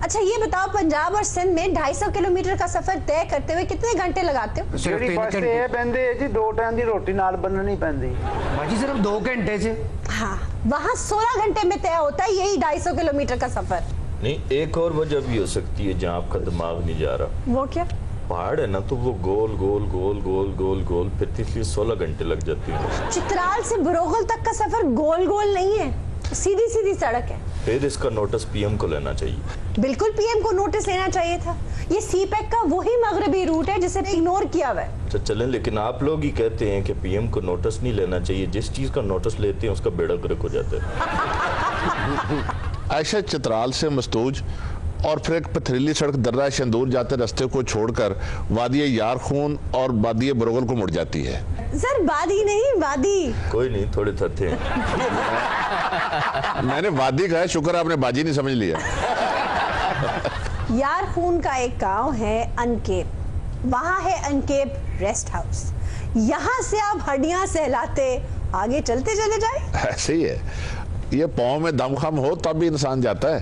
अच्छा ये बताओ, पंजाब और सिंध में 250 किलोमीटर का सफर तय करते हुए कितने घंटे लगाते हो? ਸਿਰਫ ਜਿਹੜੀ 3 ਬੱਸ ਤੇ ਘੰਟੇ। ਇਹ ਪੈਂਦੇ ਜੀ 2 ਟਾਈਮ ਦੀ ਰੋਟੀ ਨਾਲ ਬੰਨਣੀ ਪੈਂਦੀ। ਬਾਜੀ ਸਿਰਫ 2 घंटे 'ਚ। हाँ, वहाँ 16 घंटे में तय होता है यही 250 किलोमीटर का सफर। नहीं, एक और वजह भी हो सकती है जहाँ आपका दिमाग नहीं जा रहा। वो क्या? पहाड़ है ना, तो वो गोल गोल गोल गोल गोल गोल फिरती इसलिए 16 घंटे लग जाती है। चित्राल से बरोगल तक का सफर गोल गोल नहीं है, सीधी सीधी सड़क है। फिर इसका नोटिस पीएम को लेना चाहिए। बिल्कुल पीएम को नोटिस लेना चाहिए था। ये सीपैक का वही मगरबी रूट है जिसे इग्नोर किया हुआ है। अच्छा चलें, लेकिन आप लोग ही कहते हैं कि पीएम को नोटिस नहीं लेना चाहिए। जिस चीज का नोटिस लेते हैं उसका बेड़ा गर्क हो जाता है। आयशा चित्राल से मस्तूज और फिर एक पथरीली सड़क दर्रा शंदूर जाते रास्ते को छोड़कर वादी यार खून और वादी बरोगल को मुड़ जाती है। सर वादी नहीं, वादी। कोई नहीं, थोड़े थथे हैं। मैंने वादी कहा है, शुक्र आपने बाजी नहीं समझ लिया। यार खून का एक गांव है अनकेप, वहाँ है अनकेप रेस्ट हाउस। यहाँ से आप हड्डियां सहलाते आगे चलते चले जाए। ऐसे ही है, ये पाँव में दमखम हो तब भी इंसान जाता है।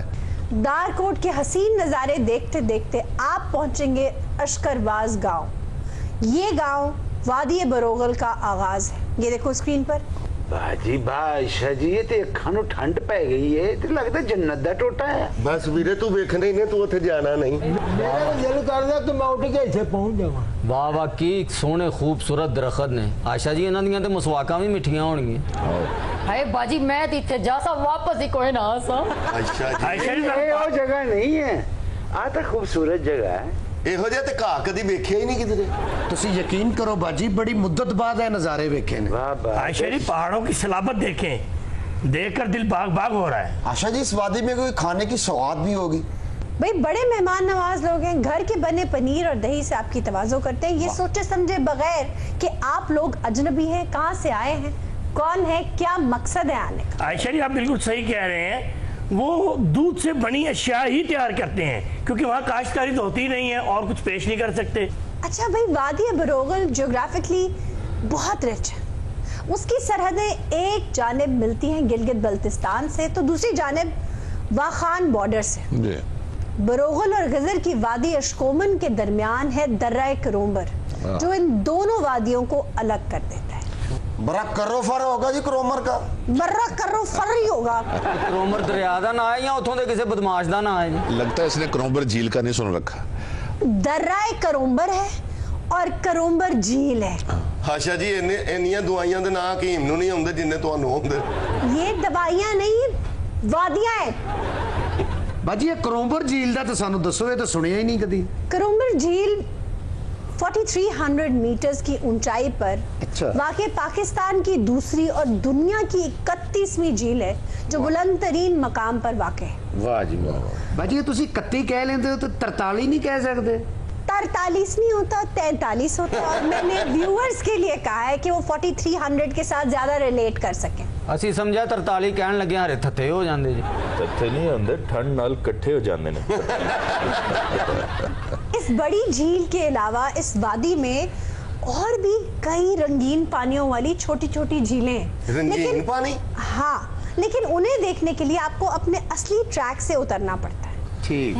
दारकोट के हसीन नज़ारे देखते देखते आप पहुंचेंगे अशकरवाज गांव। ये गांव वादी बरोगल का आगाज है। ये देखो स्क्रीन पर। ਬਾਜੀ ਬਾਦਸ਼ਾਹ ਜੀ ਇਹ ਤੇ ਅੱਖਾਂ ਨੂੰ ਠੰਡ ਪੈ ਗਈ ਏ ਤੇ ਲੱਗਦਾ ਜੰਨਤ ਦਾ ਟੋਟਾ ਹੈ। बस वीरे तू वेखना ही नहीं, तू उत्थे जाना नहीं। मेरा तो दिल करदा कि मैं उठ के इत्थे पहुंच जावां। वाह वाह की सोहने खूबसूरत दरखत ने। आशा जी इन्हां दियां ते मसवाकां भी मिठियां होणगियां। हाय बाजी मैं तो इत्थे जासा वापस ही कोई ना आसा। आशा जी ਇਹ ਉਹ ਜਗ੍ਹਾ ਨਹੀਂ ਹੈ, ਆ ਤਾਂ ਖੂਬਸੂਰਤ ਜਗ੍ਹਾ ਹੈ। ਇਹੋ ਜਿਹਾ ਤੇ ਘਾਹ ਕਦੀ ਵੇਖਿਆ ਹੀ ਨਹੀਂ ਕਿਧਰੇ। ਤੁਸੀਂ ਯਕੀਨ ਕਰੋ ਬਾਜੀ, ਬੜੀ ਮੁੱਦਤ ਬਾਅਦ ਇਹ ਨਜ਼ਾਰੇ ਵੇਖੇ ਨੇ। वाह वाह। आयशा जी पहाड़ों की सलाबत देखें, देखकर दिल बाग बाग हो रहा है। आशा जी इस वादी में कोई खाने की सौगात भी होगी। भाई बड़े मेहमान नवाज लोग हैं, घर के बने पनीर और दही से आपकी तवाज़ो करते हैं, ये सोचे समझे बगैर कि आप लोग अजनबी हैं, कहाँ से आए हैं, कौन है, क्या मकसद है आने का। आयशा जी आप बिल्कुल सही कह रहे हैं। वो दूध से बनी अशिया ही तैयार करते हैं क्योंकि वहाँ काश्तकारी तो होती नहीं है और कुछ पेश नहीं कर सकते। अच्छा भाई, वादी बरोगल ज्योग्राफिकली बहुत रिच है। उसकी सरहदें एक जानिब मिलती हैं गिलगित बल्तिस्तान से, तो दूसरी जानिब वाखान बॉर्डर से। जी। बरोगल और गजर की वादी अशकोमन के दरमियान है दर्रा करोम्बर, जो इन दोनों वादियों को अलग कर देता है। बड़ा करो फर होगा जी करोमर का। बर्रा करो फर ही होगा। करोमर दरिया का ना है या उतों के किसी बदमाश का ना है जी? लगता है इसने करोम्बर झील का नहीं सुन रखा। दर्रा करोम्बर है और करोम्बर झील है। आशा जी इन्नियां दवाइयां दे नाम हकीम नूं नहीं आउंदे जिन्ने तुहानूं आउंदे। ये दवाइयां नहीं, वादियां हैं। ਬਾਜੀ ਇਹ ਕਰੋਂਬਰ ਝੀਲ ਦਾ ਤਾਂ ਸਾਨੂੰ ਦੱਸੋ, ਇਹ ਤਾਂ ਸੁਣਿਆ ਹੀ ਨਹੀਂ ਕਦੀ। करोम्बर झील 4300 मीटर्स की ऊंचाई पर वाक़ पाकिस्तान की दूसरी और दुनिया की 31वीं झील है जो बुलंद तरीन मकाम पर वाक़ है। वाह जी वाह। बाजी तुसी 31 कह लेते हो तो 43 नहीं कह सकते? 43 नहीं होता, 43 होता। और मैंने व्यूअर्स के लिए कहा है कि वो 4300 के साथ ज्यादा रिलेट कर सकें। ਅਸੀਂ ਸਮਝਿਆ 43 ਕਹਿਣ ਲੱਗੇ ਹਾਰੇ ਥੱਥੇ ਹੋ ਜਾਂਦੇ ਜੀ। थत्थे नहीं होंदे, ठंड नाल इकट्ठे हो जाते हैं। इस बड़ी झील के अलावा इस वादी में और भी कई रंगीन पानियों वाली छोटी छोटी झीलें हैं। रंगीन पानी? हाँ, लेकिन उन्हें देखने के लिए आपको अपने असली ट्रैक से उतरना पड़ता है। ठीक।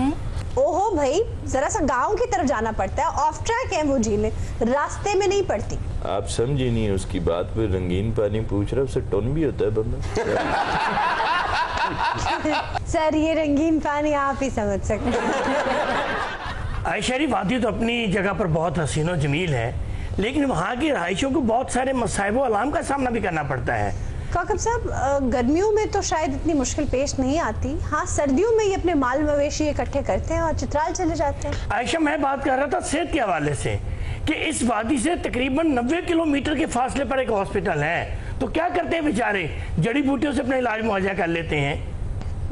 ओहो भाई, जरा सा गांव की तरफ जाना पड़ता है। ऑफ ट्रैक है वो झीलें, रास्ते में नहीं पड़ती। आप समझी नहीं उसकी बात पे, रंगीन पानी पूछ रहा, उससे टोन भी होता है बंदा। सर ये रंगीन पानी आप ही समझ सकते हैं। आयशरी वादी तो अपनी जगह पर बहुत हसीन और जमील है, लेकिन वहाँ की रहायशों को बहुत सारे मसाइब अलाम का सामना भी करना पड़ता है। काकब साहब, गर्मियों में तो शायद इतनी मुश्किल पेश नहीं आती। हाँ, सर्दियों में ये अपने माल मवेशी इकट्ठे करते हैं और चित्राल चले जाते हैं। आयशा, मैं बात कर रहा था सेहत के हवाले से कि इस वादी से तकरीबन 90 किलोमीटर के फासले पर एक हॉस्पिटल है, तो क्या करते हैं बेचारे? जड़ी बूटियों से अपना इलाज मुआवजा कर लेते हैं।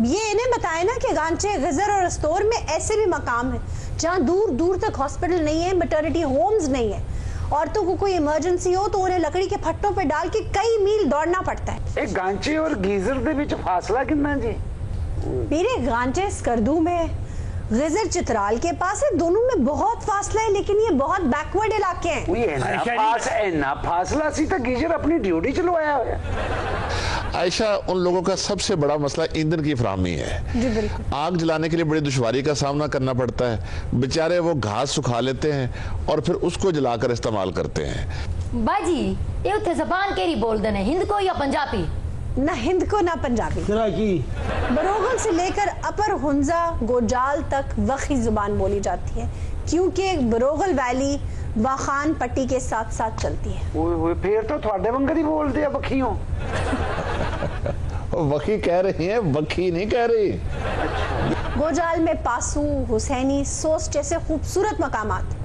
ये इन्हें बताए ना कि गांचे, गजर और अस्तोर में ऐसे भी मकाम है जहाँ दूर दूर तक हॉस्पिटल नहीं है, मैटरनिटी होम्स नहीं है। औरतों को कोई इमरजेंसी हो तो उन्हें लकड़ी के फट्टों पे डाल के कई मील दौड़ना पड़ता है। एक गांचे और गीजर दे विच फासला कितना जी? मेरे गांचे स्कर्दू में, गजर चित्राल के पास है, दोनों में बहुत फासला है, लेकिन ये बहुत बैकवर्ड इलाके हैं। इन्ना फासला सी तो गीजर अपनी ड्यूटी चलवाया हुआ। आयशा, उन लोगों का सबसे बड़ा मसला ईंधन की फराहमी है। जी बिल्कुल। आग जलाने के लिए बड़ी दुश्वारी का सामना करना पड़ता है। बेचारे वो घास सुखा लेते हैं और फिर उसको जलाकर इस्तेमाल करते हैं। बाजी ये उत्थे जबान केरी बोलदे ने, हिंद को या पंजाबी? ना हिंद को ना पंजाबी। बरोगल से लेकर अपर हुंजा गोजाल तक वखी जुबान बोली जाती है, क्योंकि बरोगल वैली वाखान पट्टी के साथ साथ चलती है। वो फिर तो थोड़े वंगर ही बोलते हैं वखियों। वखी कह रही हैं, वखी नहीं कह रही। गोजाल में पासू, हुसैनी, सोस जैसे खूबसूरत मकामात,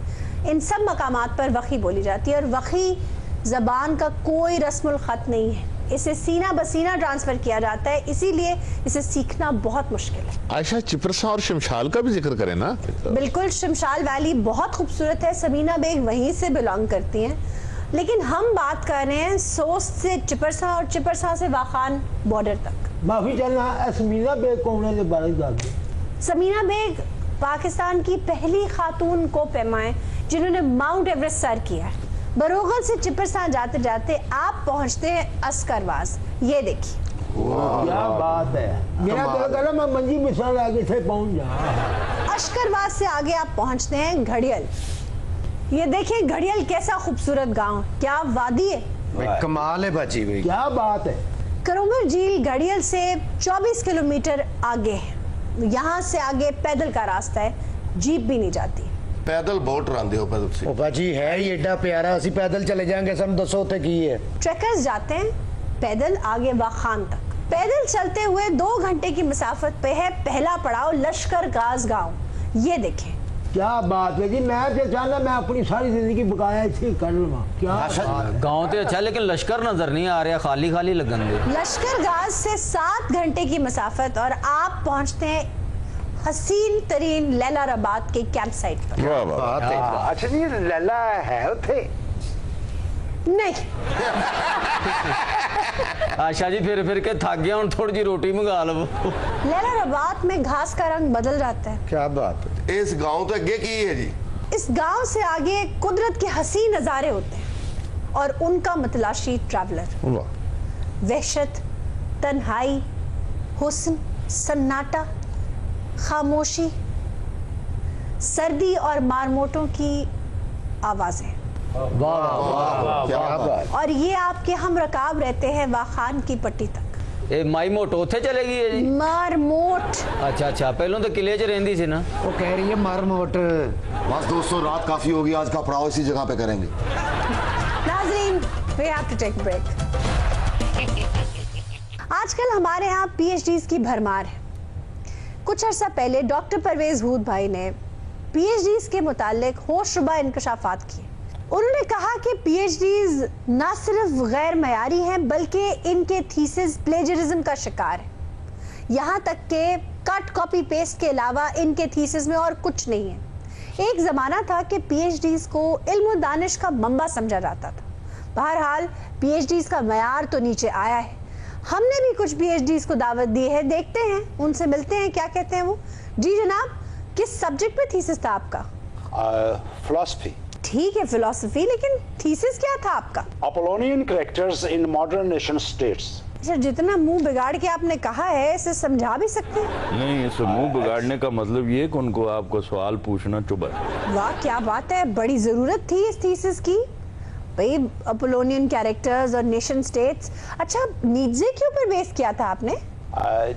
इन सब मकामात पर वखी बोली जाती है। और वखी जबान का कोई रस्मुल खत नहीं है, इसे सीना बसीना ट्रांसफर किया जाता है, इसीलिए इसे सीखना बहुत मुश्किल है। आयशा, चिपरसा और शमशाल का भी जिक्र करें ना। बिल्कुल, शमशाल वैली बहुत खूबसूरत है। समीना बेग वहीं से बिलोंग करती हैं, लेकिन हम बात कर रहे हैं सोस से चिपरसा और चिपरसा से वाखान बॉर्डर तक। माफी चाहना, समीना बेग कौन है? बारे में समीना बेग पाकिस्तान की पहली खातून को पैमाएं जिन्होंने माउंट एवरेस्ट सर किया है। बरोगल से चिपरसा जाते जाते आप पहुंचते हैं अस्करवास। ये देखिए, क्या बात है। मेरा दिल कर रहा मैं मंजी मिसाल आगे से पहुंच जाऊं। अस्करवास से आगे आप पहुंचते हैं घड़ियल। ये देखिए घड़ियल कैसा खूबसूरत गांव, क्या वादी है। कमाल है बाजी भाई, क्या बात है। करोमर झील घड़ियल से 24 किलोमीटर आगे है। यहाँ से आगे पैदल का रास्ता है, जीप भी नहीं जाती। पैदल बहुत रांदे हो पैदल से। ओ बाजी है ही एडा प्यारा, ਅਸੀਂ पैदल चले जाएंगे। सम दसो उथे की है। ट्रैकर्स जाते हैं पैदल आगे वाखान तक। पैदल चलते हुए 2 घंटे की मसाफत पे है पहला पड़ाव लश्कर गाज गांव। ये देखें, क्या बात है जी। मैं तो चाहना मैं अपनी सारी जिंदगी बकाया इसे कर लूँ। क्या गांव तो अच्छा, लेकिन लश्कर नजर नहीं आ रहा, खाली खाली लगन दे। लश्कर गाज से 7 घंटे की मसाफत और आप पहुंचते हैं हसीन तरीन लैलाराबाद के कैंप साइट पर। वाह वाह। अच्छा जी, लैला है उथे? नहीं। आशा जी फिर फिर के थक गया, थोड़ी जी रोटी मंगा लो। लैलाराबाद में घास का रंग बदल जाता है। क्या बात है। इस गांव तो अगे की है जी? इस गांव से आगे कुदरत के हसीन नजारे होते हैं और उनका मतलाशी ट्रैवलर। वहशत, तन्हाई, हुस्न, सन्नाटा, खामोशी, सर्दी और मारमोटों की आवाजें। और ये आपके हम रकाब रहते हैं वाखान की पट्टी तक। ए माई मोट उथे चलेगी है जी? मारमोट। अच्छा अच्छा, पहलों तो किले च रहंदी सी ना। वो कह रही है मारमोट। बस दोस्तों, रात काफी होगी, आज का पड़ाव इसी जगह पे करेंगे। नाज़रीन, we have to take a break। आजकल हमारे यहाँ PhDs की भरमार है। कुछ अर्सा पहले डॉक्टर परवेज हूद भाई ने PhDs के मुतालिक होशरुबा इंकशाफात किए। उन्होंने कहा कि PhDs न सिर्फ गैर मयारी हैं बल्कि इनके थीसिस प्लेजरिज्म का शिकार है। यहाँ तक के कट कॉपी पेस्ट के अलावा इनके थीसिस में और कुछ नहीं है। एक ज़माना था कि PhDs को इल्म दानिश का मंबा समझा जाता था। बहरहाल PhDs का मयार तो नीचे आया है। हमने भी कुछ PhDs को दावत दी है, देखते हैं, उनसे मिलते हैं, क्या कहते हैं वो। जी जनाब, किस सब्जेक्ट पे थीसिस था आपका? फिलॉसफी। ठीक है, फिलॉसफी, लेकिन थीसिस क्या था आपका? Apollonian characters in modern nation states. अच्छा, जितना मुंह बिगाड़ के आपने कहा है इसे समझा भी सकते हैं? नहीं, इसे मुंह बिगाड़ने का मतलब ये कि उनको आपको सवाल पूछना चुभा। वाह, क्या बात है, बड़ी जरूरत थी इस थीसिस की। भाई, अपोलोनियन कैरेक्टर्स और नेशन स्टेट्स। अच्छा, नीत्शे के ऊपर बेस किया था आपने?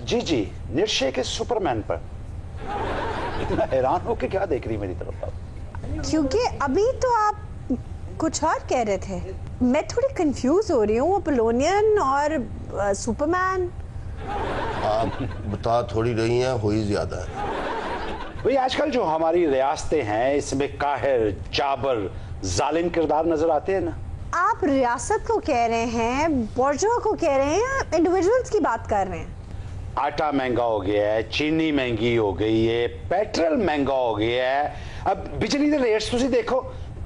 जी, नीत्शे के सुपरमैन पर। इतना हैरान हो के क्या देख रही मेरी तरफ आप? क्योंकि अभी तो आप कुछ और कह रहे थे, मैं थोड़ी कंफ्यूज हो रही हूँ। अपोलोनियन और सुपरमैन आप बता थोड़ी रही हैं, हो ही ज्यादा है। भाई, आजकल जो हमारी रियासतें हैं इसमें काहिर, जाबर, जालिम किरदार नजर आते हैं ना। आप रियासत को कह रहे हैं, बोर्जोआ को कह रहे हैं, या इंडिविजुअल्स की बात कर रहे हैं? आटा महंगा हो गया है, चीनी महंगी हो गई है, पेट्रोल महंगा हो गया है, अब बिजली के रेट्स तुसी देखो।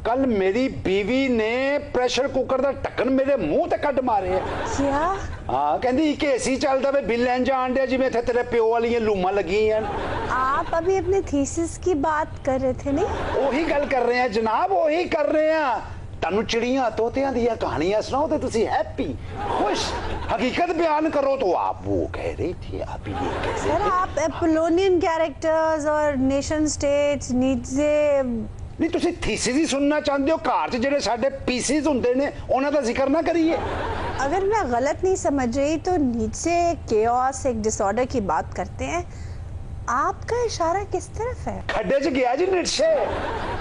कल मेरी बीवी ने प्रेशर कुकर का ढक्कन मेरे मुंह ते कट मारे है। क्या? हाँ, कहती कि एसी चलता वे बिल लैन जान दिया जिवें इत्थे तेरे प्यो वाली लूमा लगी हैं। आप अभी अपने थीसिस की बात कर रहे थे नहीं? वही गल कर रहे हैं जनाब, वही कर रहे हैं। तनु चिड़ियां तोतियां दी कहानियां सुनाओ तो तुसी हैप्पी, खुश, हकीकत बयान करो तो आप वो कह रही थी। आप ये कह रहे सर, आप अपोलोनियन कैरेक्टर्स और नेशन स्टेट्स, नीत्शे नहीं, तुसी थीसिस ही सुनना चाहते हो? घर च जेडे साडे पीसीस हुंदे ने उन्हां दा जिक्र ना करिए। अगर मैं गलत नहीं समझ रही तो नीत्शे केओस, एक डिसऑर्डर की बात करते हैं। आपका इशारा किस तरफ है? खड्डे च गया जी नीत्शे।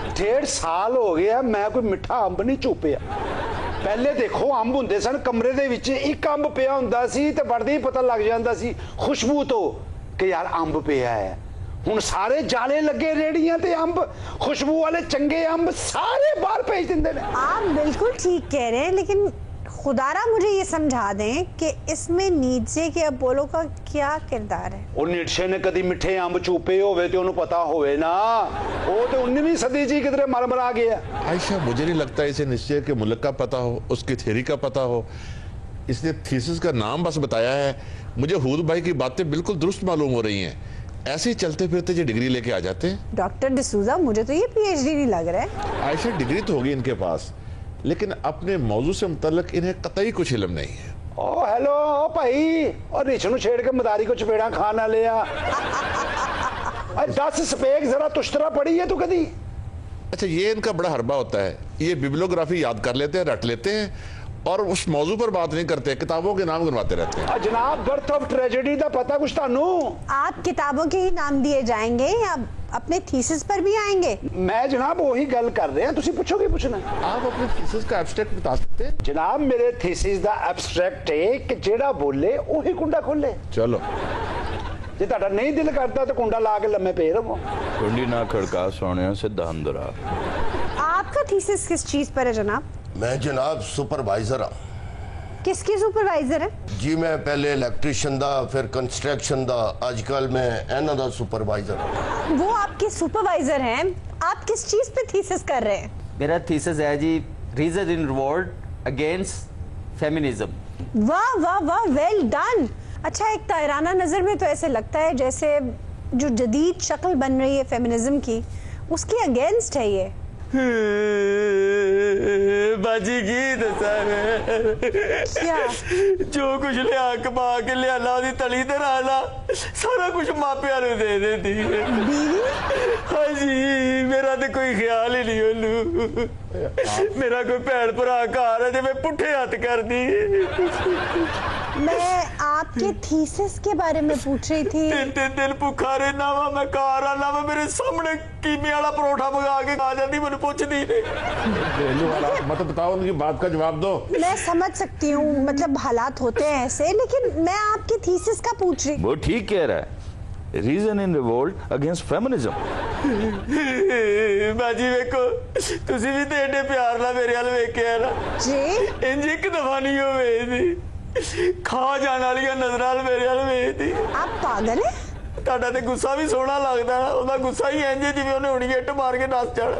1.5 साल हो गया मैं कोई मिठा अंब नहीं चूपिया। पहले देखो अंब हुंदे सन कमरे दे विच, एक अंब पिया हुंदा सी ते बढ़दे ही पता लग जांदा सी खुशबू तो कि यार अंब पिया है। हुण सारे जाले लगे रेड़ियां ते अंब, खुशबू वाले चंगे अंब सारे बाहर भेज दिंदे ने। आप बिल्कुल ठीक कह रहे हैं, लेकिन खुदारा मुझे ये समझा दें कि इसमें नीत्शे के अपोलो का क्या किरदार है? और नीत्शे ने कदी मिठे अंब चूपे होवे ते उन्हें पता होवे ना। वो तो 19वीं सदी जी किधरे मर गया। आयशा, मुझे नहीं लगता इसे निश्चय के मुल्क का पता हो, उसकी थ्योरी का पता हो। इसने थीसिस का नाम बस बताया है। मुझे हूद भाई की बातें बिल्कुल दुरुस्त मालूम हो रही हैं। ऐसे ही चलते फिरते जो डिग्री लेके आ जाते हैं। डॉक्टर डिसूजा, मुझे तो ये PhD नहीं लग रहा है। आयशा, डिग्री तो होगी इनके पास, लेकिन अपने मौजू से मुतल्लिक इन्हें कतई कुछ इल्म नहीं है। ओ हेलो भाई, और रिछ नु छेड़ के मदारी को चपेड़ा खाना लिया। 10 स्पेक जरा तुश्तरा पड़ी है तू कदी? अच्छा, ये इनका बड़ा हरबा होता है। ये बिब्लियोग्राफी याद कर लेते हैं, रट लेते हैं और उस मौजू पर बात नहीं करते, किताबों के नाम गिनवाते रहते हैं। जनाब, बर्थ ऑफ ट्रेजेडी का पता कुछ तानू? आप किताबों के ही नाम दिए जाएंगे या अपने थीसिस पर भी आएंगे? मैं जनाब वही गल कर रहे हैं, तुसी पूछोगे पूछना। आप अपने थीसिस का एब्स्ट्रैक्ट बता सकते हैं? जनाब, मेरे थीसिस का एब्स्ट्रैक्ट है कि जेड़ा बोले वही कुंडा खोले। चलो, जे ताड़ा नहीं दिल करता तो कुंडा ला के लम्मे पे रहो। कुंडी ना खड़का सोने सीधा अंदर आ। आपका थीसिस किस चीज पर है जनाब? मैं जनाब सुपरवाइजर हाँ। किसकी सुपरवाइजर है? जी मैं पहले इलेक्ट्रीशियन दा, फिर कंस्ट्रक्शन दा, आजकल मैं एना दा सुपरवाइजर हूं। वो आपके सुपरवाइजर हैं। आप किस चीज पे थीसिस कर रहे हैं? मेरा थीसिस है जी, रीजन इन रिवॉर्ड अगेंस्ट फेमिनिज्म। वाह वाह वाह, वेल डन। अच्छा, एक तायराना नजर में तो ऐसे लगता है जैसे जो जदीद शक्ल बन रही है फेमिनिज्म की, उसके अगेंस्ट है ये। बाजी की क्या? जो कुछ लिया कमा के लिया दी तली ते राला सारा कुछ मापिया ने दे देती। बीवी? हाँ जी, मेरा तो कोई ख्याल ही नहीं ओनू। मेरा कोई भैन भरा घर है जो मैं पुठे हथ कर दी। मैं आपके थीसिस के बारे में पूछ रही थी। 3 दिन भुखा रहना वा, मैं घर आना वा, मेरे सामने कीमे वाला परोठा मंगा के खा जाती, मैंने पूछती नहीं। मतलब बताओ, उनकी बात का जवाब दो। मैं समझ सकती हूँ, मतलब हालात होते हैं ऐसे, लेकिन मैं आपकी थीसिस का पूछ रही। वो ठीक कह रहा है, reason in revolt against feminism. बाजी वेखो तुसी भी ते एडे प्यार नाल मेरे हाल वेखिया ना जी इंज एक दफा नहीं हो वेखदी खा जाने वाली नजर नाल मेरे हाल वेखदी। आप पागल है? ਤੁਹਾਡਾ ਤੇ ਗੁੱਸਾ ਵੀ ਸੋਹਣਾ ਲੱਗਦਾ ਨਾ ਉਹਦਾ ਗੁੱਸਾ ਹੀ ਇੰਜ ਜਿਵੇਂ ਉਹਨੇ ਹੁਣੀ ਇੱਟ ਮਾਰ ਕੇ ਨੱਸ ਜਾਣਾ।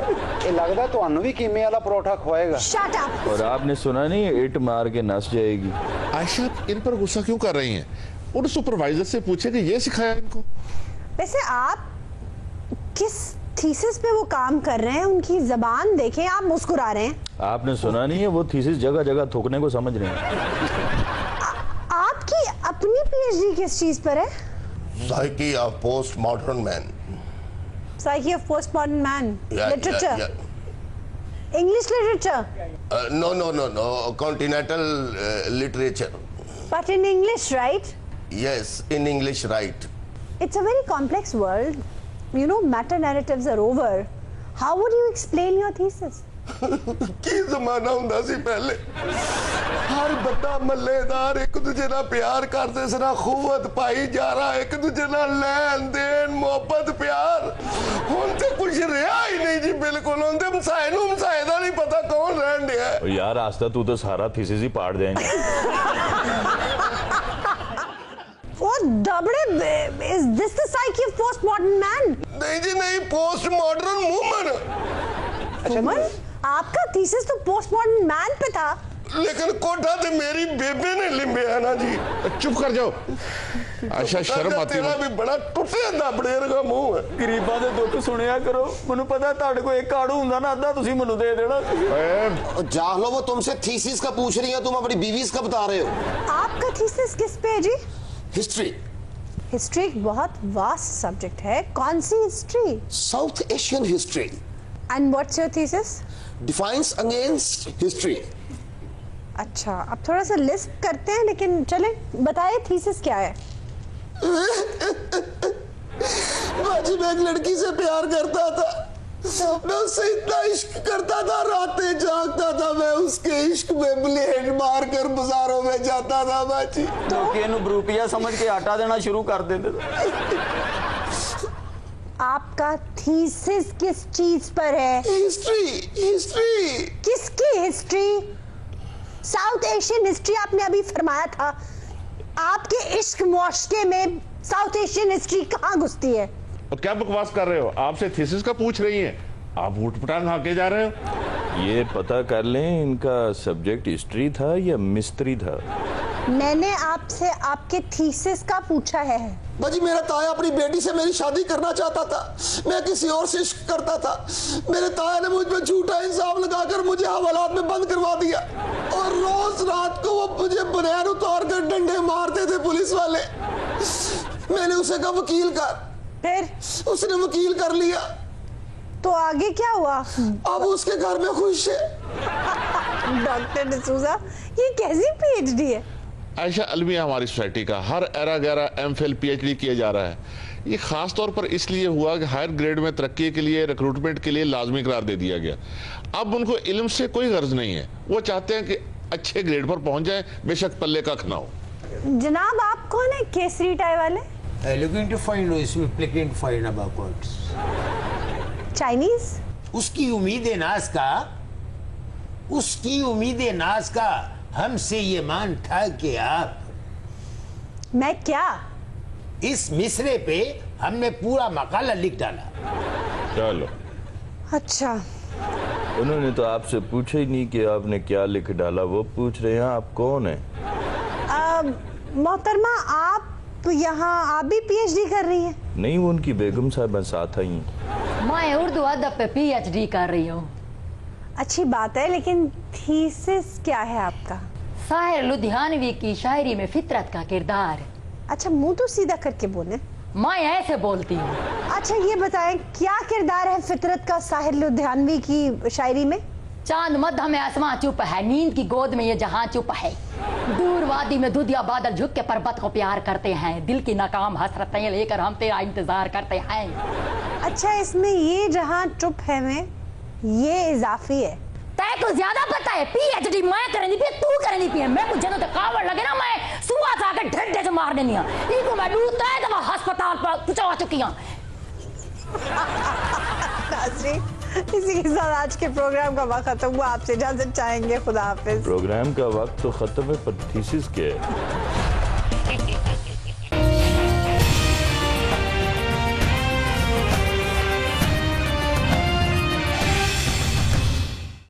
ਇਹ ਲੱਗਦਾ ਤੁਹਾਨੂੰ ਵੀ ਕੀਮੇ ਵਾਲਾ ਪਰੌਠਾ ਖਵਾਏਗਾ। Shut up! और आपने सुना नहीं ईट मार के नस जाएगी। आयशा आप इन पर गुस्सा क्यों कर रही हैं? उन सुपरवाइजर से पूछे कि ये सिखाया इनको। वैसे आप किस थीसिस पे वो काम कर रहे हैं? उनकी जबान देखें, आप मुस्कुरा रहे हैं। आपने सुना नहीं है वो थीसिस जगह जगह थूकने को समझ रहे हैं। आपकी अपनी पीएचडी किस चीज पर है? Psyche of postmodern man. Psyche of postmodern man. Yeah, Literature. yeah. English literature. No. Continental literature. But in English, right? Yes, in English, right. It's a very complex world. You know, meta narratives are over. How would you explain your thesis? ਕੀ ਜ਼ਮਾਨਾ ਹੁੰਦਾ ਸੀ ਪਹਿਲੇ ਹਰ ਬੰਦਾ ਮੱਲੇਦਾਰ ਇੱਕ ਦੂਜੇ ਨਾਲ ਪਿਆਰ ਕਰਦੇ ਸੀ ਨਾ ਖੂਵਤ ਭਾਈਚਾਰਾ ਇੱਕ ਦੂਜੇ ਨਾਲ ਲੈਣ ਦੇਣ ਮੁਹੱਬਤ ਪਿਆਰ ਹੁਣ ਤੇ ਕੁਝ ਰਿਹਾ ਹੀ ਨਹੀਂ ਜੀ ਬਿਲਕੁਲ ਹੁਣ ਤੇ ਮਸਾਏ ਨੂੰ ਮਸਾਏ ਦਾ ਨਹੀਂ ਪਤਾ ਕੌਣ ਰਹਿਣ ਡਿਆ यार आस्था तू तो सारा थीसिस ही पाड़ देंगे। वो दबड़े, is this the psyche of postmodern man? नहीं जी नहीं पोस्ट मॉडर्न वुमन। वुमन? आपका थीसिस तो पोस्टमॉडर्न मैन पे था। लेकिन कोठा तो मेरी बेबे ने लिम्बिया है ना जी। चुप कर जाओ आयशा शर्म आती तेरा भी बड़ा टुटे दाबड़े वर्गा मुंह है। ਗਰੀਬਾਂ ਦੇ ਦੁੱਖ ਸੁਣਿਆ ਕਰੋ ਮੈਨੂੰ ਪਤਾ ਤੁਹਾਡੇ ਕੋਲ ਇੱਕ ਆੜੂ ਹੁੰਦਾ ਨਾ ਅੱਧਾ ਤੁਸੀਂ ਮੈਨੂੰ ਦੇ ਦੇਣਾ। जाहलो वो तुमसे थीसिस का पूछ रही है तुम अपनी बीवीज का बता रहे हो। आपका थीसिस किस पे है जी? हिस्ट्री। हिस्ट्री एक बहुत वास्ट सब्जेक्ट है। कौन सी history? South Asian history. And what's your thesis? Defiance against history. अच्छा, अब थोड़ा सा लिस्ट करते हैं, लेकिन चले बताइए थीसिस क्या है? बाजी मैं एक लड़की से प्यार करता था मैं उससे इतना इश्क करता था रातें जागता था मैं उसके इश्क में ब्लेड मार कर बाजारों में जाता था बाजी। लोग ਇਹਨੂੰ ਬਰੂਪੀਆ ਸਮਝ ਕੇ ਆਟਾ ਦੇਣਾ ਸ਼ੁਰੂ ਕਰ ਦਿੰਦੇ थे। आपका थीसिस किस चीज पर है? हिस्ट्री। किसकी हिस्ट्री? साउथ एशियन हिस्ट्री आपने अभी फरमाया था। आपके इश्क मुआशके में साउथ एशियन हिस्ट्री कहाँ घुसती है? और क्या बकवास कर रहे हो? आपसे थीसिस का पूछ रही हैं, आप ऊटपटांग हाके जा रहे हो। ये पता कर लें इनका सब्जेक्ट हिस्ट्री था या मिस्त्री था। मैंने आपसे आपके थीसिस का पूछा है। बाजी मेरा ताया अपनी बेटी से मेरी शादी करना चाहता था मैं किसी और से इश्क करता था मेरे ताया ने मुझ पर झूठा इंसाफ लगाकर मुझे हवालात में बंद करवा दिया और रोज रात को वो मुझे बनियान उतार कर डंडे मारते थे पुलिस वाले। मैंने उसे कहा वकील कर। फिर उसने वकील कर लिया। तो आगे क्या हुआ? अब उसके घर में खुश है। डॉक्टर डिसूजा ये कैसी पीएचडी है? आयशा अलमिया हमारी सोसाइटी का हर एरा गैरा एमफिल पीएचडी किया जा रहा है। ये खास तौर पर इसलिए हुआ कि हायर ग्रेड में तरक्की के लिए रिक्रूटमेंट के लिए लाजमी करार दे दिया गया। अब उनको इल्म से कोई गर्ज नहीं है, वो चाहते हैं कि अच्छे ग्रेड पर पहुंच जाए बेशक पल्ले का खाना हो। जनाब आप कौन है केसरी टाई वाले? Looking to find is looking to find about what? Chinese? उसकी उम्मीद नाज का उसकी उम्मीद नाज का हमसे ये मान था कि आप मैं क्या इस मिसरे पे हमने पूरा मकाला लिख डाला। चलो अच्छा उन्होंने तो आपसे पूछा ही नहीं कि आपने क्या लिख डाला, वो पूछ रहे हैं आप कौन है। मोहतरमा आप यहाँ आप भी पीएचडी कर रही हैं? नहीं वो उनकी बेगम साहब साथ आई। मैं उर्दू अदब पे पीएचडी कर रही हूँ। अच्छी बात है, लेकिन थीसिस क्या है आपका? शायर लुधियानवी की शायरी में फितरत का किरदार। अच्छा मुंह तो सीधा करके बोले। मैं ऐसे बोलती हूँ। अच्छा ये बताएं क्या किरदार है फितरत का शायर लुधियानवी की शायरी में? चांद मध्य में आसमां चुप है, नींद की गोद में ये जहां चुप है, दूर वादी में धुंधिया बादल झुक के पर्वत को प्यार करते हैं, दिल की नाकाम हसरतें लेकर हम तेरा इंतजार करते हैं। अच्छा इसमें ये जहां चुप है में ये इजाफी है। तय तो ज्यादा पता है। पीएचडी मैं करनी पी तू करनी पी मैं मुझे तो कावड़ लगे ना मैं सुबह कुआ से आके ढेडे से मार देनी इनको मैं ढूंढता है तो मैं अस्पताल पर पहुंचा चुकी हूं। इसी के साथ आज के प्रोग्राम का वक्त खत्म हुआ। आपसे इजाजत चाहेंगे। खुदा हाफिज। प्रोग्राम का वक्त तो खत्म है, पर थीसिस क्या है?